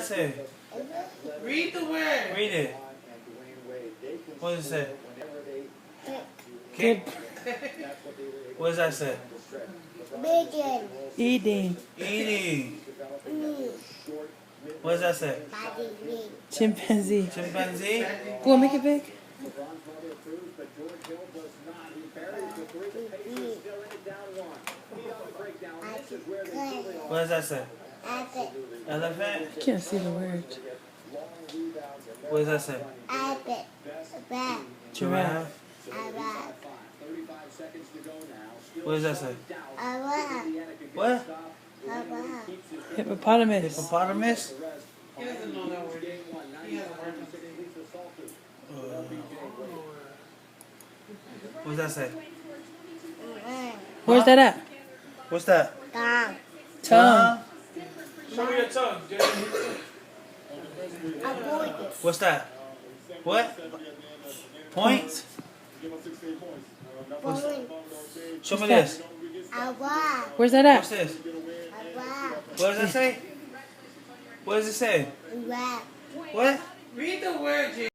that say? Read the word. Read it. What does it say? Kick. What does that say? Bacon. Eating. Eating. Mm. What does that say? Body. Chimpanzee. Chimpanzee. You want to make it big? What does that say? Apple. Elephant. I can't see the word. What does that say? Apple. Bat. Giraffe. Arab. What does that say? Arab. What? Arab. Hippopotamus. Hippopotamus. He doesn't know that word. He hasn't worked on it. What does that say? Where's that at? What's that? Tongue. Tongue. Show me your tongue, Jaydan. Avoid. What's that? What? Point? Point. Show me this. Arab. Where's that What's at? this? Arab. What does that say? What does it say? Arab. What? Read the word, Jaydan.